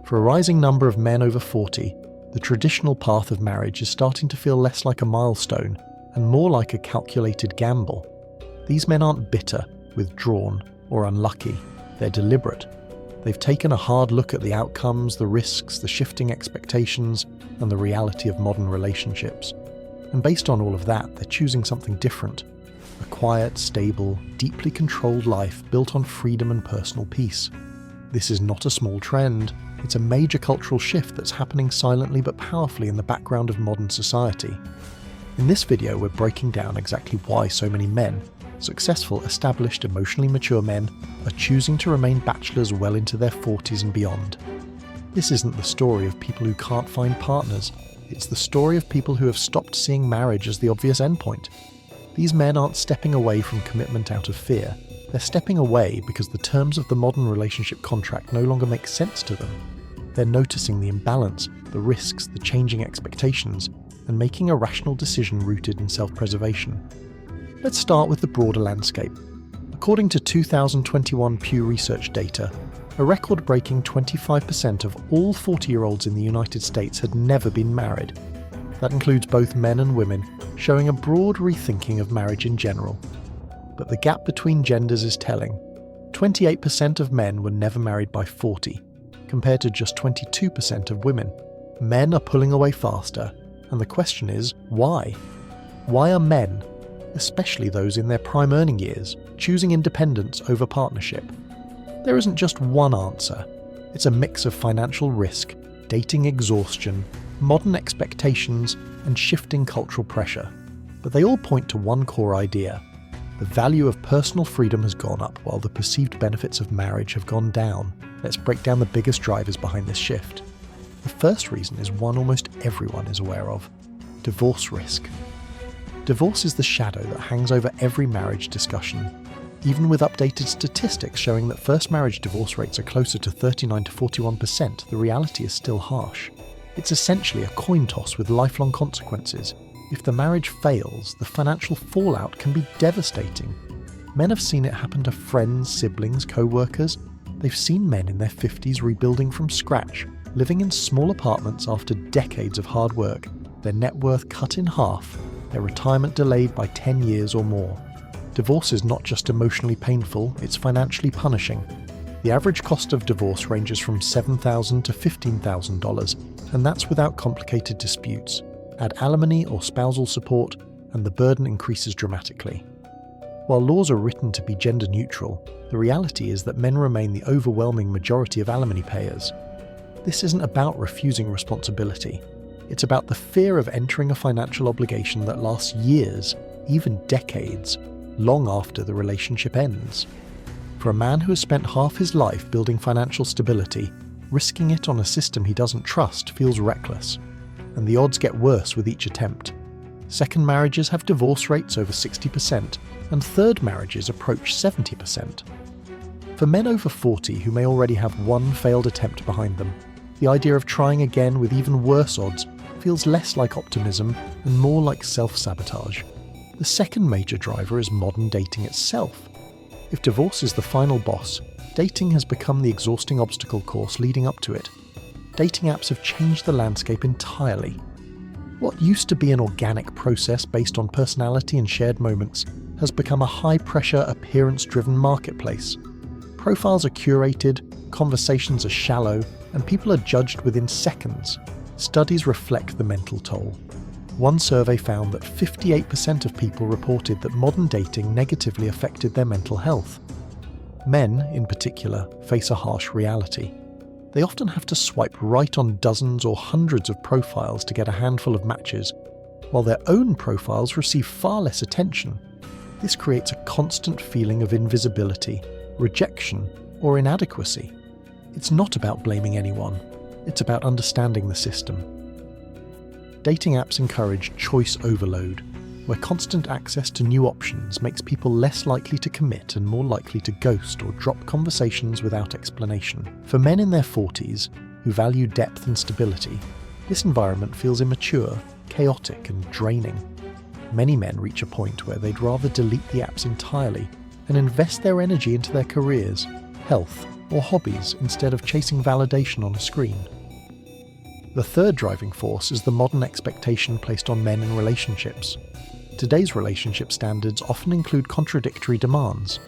For a rising number of men over 40, the traditional path of marriage is starting to feel less like a milestone and more like a calculated gamble. These men aren't bitter, withdrawn, or unlucky. They're deliberate. They've taken a hard look at the outcomes, the risks, the shifting expectations, and the reality of modern relationships. And based on all of that, they're choosing something different. A quiet, stable, deeply controlled life built on freedom and personal peace. This is not a small trend. It's a major cultural shift that's happening silently but powerfully in the background of modern society. In this video, we're breaking down exactly why so many men, successful, established, emotionally mature men, are choosing to remain bachelors well into their 40s and beyond. This isn't the story of people who can't find partners. It's the story of people who have stopped seeing marriage as the obvious endpoint. These men aren't stepping away from commitment out of fear. They're stepping away because the terms of the modern relationship contract no longer make sense to them. They're noticing the imbalance, the risks, the changing expectations, and making a rational decision rooted in self-preservation. Let's start with the broader landscape. According to 2021 Pew Research data, a record-breaking 25% of all 40-year-olds in the United States had never been married. That includes both men and women, showing a broad rethinking of marriage in general. But the gap between genders is telling. 28% of men were never married by 40, compared to just 22% of women. Men are pulling away faster, and the question is, why? Why are men, especially those in their prime earning years, choosing independence over partnership? There isn't just one answer. It's a mix of financial risk, dating exhaustion, modern expectations, and shifting cultural pressure. But they all point to one core idea. The value of personal freedom has gone up while the perceived benefits of marriage have gone down. Let's break down the biggest drivers behind this shift. The first reason is one almost everyone is aware of: divorce risk. Divorce is the shadow that hangs over every marriage discussion. Even with updated statistics showing that first marriage divorce rates are closer to 39 to 41%, the reality is still harsh. It's essentially a coin toss with lifelong consequences. If the marriage fails, the financial fallout can be devastating. Men have seen it happen to friends, siblings, co-workers. They've seen men in their 50s rebuilding from scratch, living in small apartments after decades of hard work, their net worth cut in half, their retirement delayed by 10 years or more. Divorce is not just emotionally painful, it's financially punishing. The average cost of divorce ranges from $7,000 to $15,000, and that's without complicated disputes. Add alimony or spousal support, and the burden increases dramatically. While laws are written to be gender neutral, the reality is that men remain the overwhelming majority of alimony payers. This isn't about refusing responsibility. It's about the fear of entering a financial obligation that lasts years, even decades, long after the relationship ends. For a man who has spent half his life building financial stability, risking it on a system he doesn't trust feels reckless. And the odds get worse with each attempt. Second marriages have divorce rates over 60%, and third marriages approach 70%. For men over 40 who may already have one failed attempt behind them, the idea of trying again with even worse odds feels less like optimism and more like self-sabotage. The second major driver is modern dating itself. If divorce is the final boss, dating has become the exhausting obstacle course leading up to it. Dating apps have changed the landscape entirely. What used to be an organic process based on personality and shared moments has become a high-pressure, appearance-driven marketplace. Profiles are curated, conversations are shallow, and people are judged within seconds. Studies reflect the mental toll. One survey found that 58% of people reported that modern dating negatively affected their mental health. Men, in particular, face a harsh reality. They often have to swipe right on dozens or hundreds of profiles to get a handful of matches, while their own profiles receive far less attention. This creates a constant feeling of invisibility, rejection, or inadequacy. It's not about blaming anyone, it's about understanding the system. Dating apps encourage choice overload, where constant access to new options makes people less likely to commit and more likely to ghost or drop conversations without explanation. For men in their 40s, who value depth and stability, this environment feels immature, chaotic, and draining. Many men reach a point where they'd rather delete the apps entirely and invest their energy into their careers, health, or hobbies instead of chasing validation on a screen. The third driving force is the modern expectation placed on men in relationships. Today's relationship standards often include contradictory demands.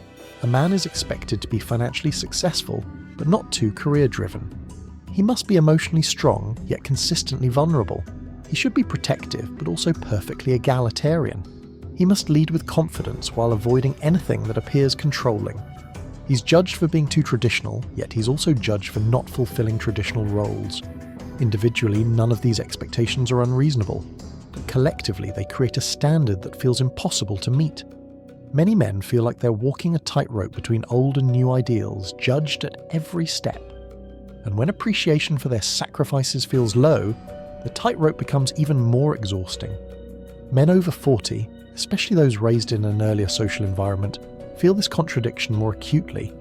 A man is expected to be financially successful, but not too career-driven. He must be emotionally strong, yet consistently vulnerable. He should be protective, but also perfectly egalitarian. He must lead with confidence while avoiding anything that appears controlling. He's judged for being too traditional, yet he's also judged for not fulfilling traditional roles. Individually, none of these expectations are unreasonable, but collectively they create a standard that feels impossible to meet. Many men feel like they're walking a tightrope between old and new ideals, judged at every step. And when appreciation for their sacrifices feels low, the tightrope becomes even more exhausting. Men over 40, especially those raised in an earlier social environment, feel this contradiction more acutely.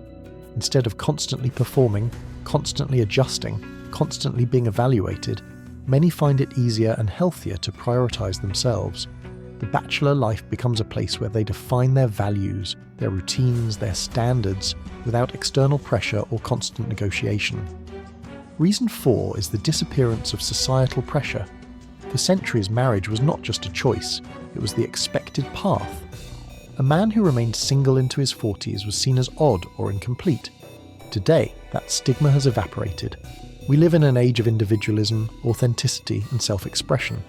Instead of constantly performing, constantly adjusting, constantly being evaluated, many find it easier and healthier to prioritize themselves. The bachelor life becomes a place where they define their values, their routines, their standards, without external pressure or constant negotiation. Reason 4 is the disappearance of societal pressure. For centuries, marriage was not just a choice, it was the expected path. A man who remained single into his 40s was seen as odd or incomplete. Today, that stigma has evaporated. We live in an age of individualism, authenticity, and self-expression.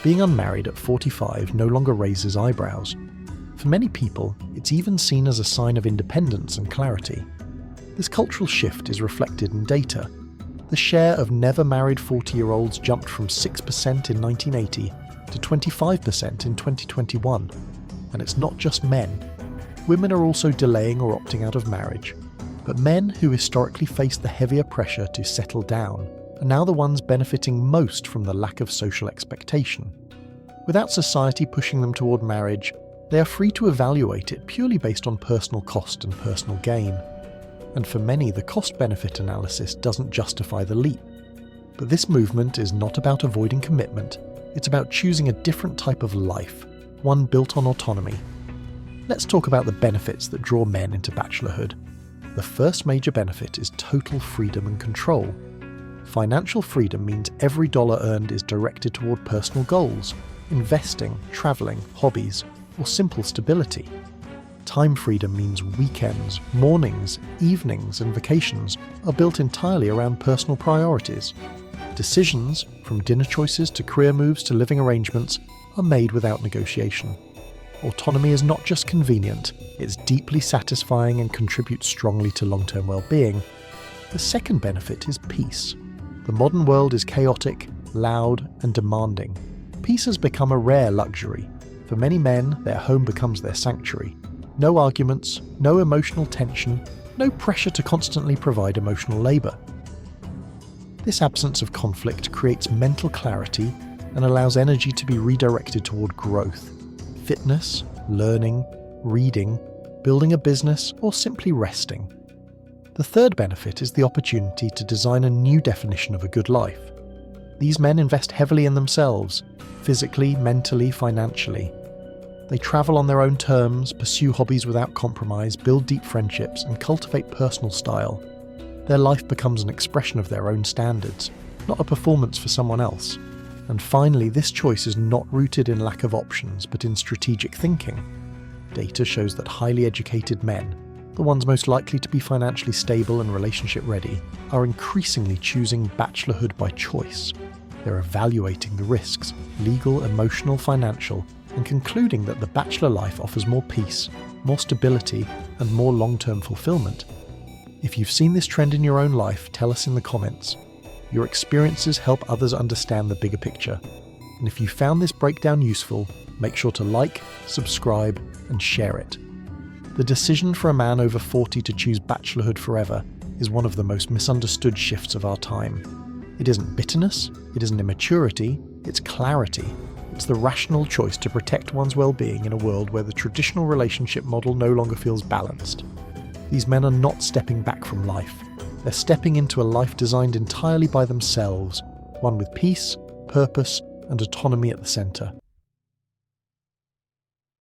Being unmarried at 45 no longer raises eyebrows. For many people, it's even seen as a sign of independence and clarity. This cultural shift is reflected in data. The share of never-married 40-year-olds jumped from 6% in 1980 to 25% in 2021. And it's not just men. Women are also delaying or opting out of marriage. But men who historically faced the heavier pressure to settle down are now the ones benefiting most from the lack of social expectation. Without society pushing them toward marriage, they are free to evaluate it purely based on personal cost and personal gain. And for many, the cost-benefit analysis doesn't justify the leap. But this movement is not about avoiding commitment, it's about choosing a different type of life, one built on autonomy. Let's talk about the benefits that draw men into bachelorhood. The first major benefit is total freedom and control. Financial freedom means every dollar earned is directed toward personal goals, investing, traveling, hobbies, or simple stability. Time freedom means weekends, mornings, evenings, and vacations are built entirely around personal priorities. Decisions, from dinner choices to career moves to living arrangements, are made without negotiation. Autonomy is not just convenient, it's deeply satisfying and contributes strongly to long-term well-being. The second benefit is peace. The modern world is chaotic, loud, and demanding. Peace has become a rare luxury. For many men, their home becomes their sanctuary. No arguments, no emotional tension, no pressure to constantly provide emotional labour. This absence of conflict creates mental clarity and allows energy to be redirected toward growth. Fitness, learning, reading, building a business, or simply resting. The third benefit is the opportunity to design a new definition of a good life. These men invest heavily in themselves, physically, mentally, financially. They travel on their own terms, pursue hobbies without compromise, build deep friendships, and cultivate personal style. Their life becomes an expression of their own standards, not a performance for someone else. And finally, this choice is not rooted in lack of options, but in strategic thinking. Data shows that highly educated men, the ones most likely to be financially stable and relationship ready, are increasingly choosing bachelorhood by choice. They're evaluating the risks, legal, emotional, financial, and concluding that the bachelor life offers more peace, more stability, and more long-term fulfillment. If you've seen this trend in your own life, tell us in the comments. Your experiences help others understand the bigger picture. And if you found this breakdown useful, make sure to like, subscribe, and share it. The decision for a man over 40 to choose bachelorhood forever is one of the most misunderstood shifts of our time. It isn't bitterness, it isn't immaturity, it's clarity. It's the rational choice to protect one's well-being in a world where the traditional relationship model no longer feels balanced. These men are not stepping back from life. They're stepping into a life designed entirely by themselves, one with peace, purpose, and autonomy at the centre.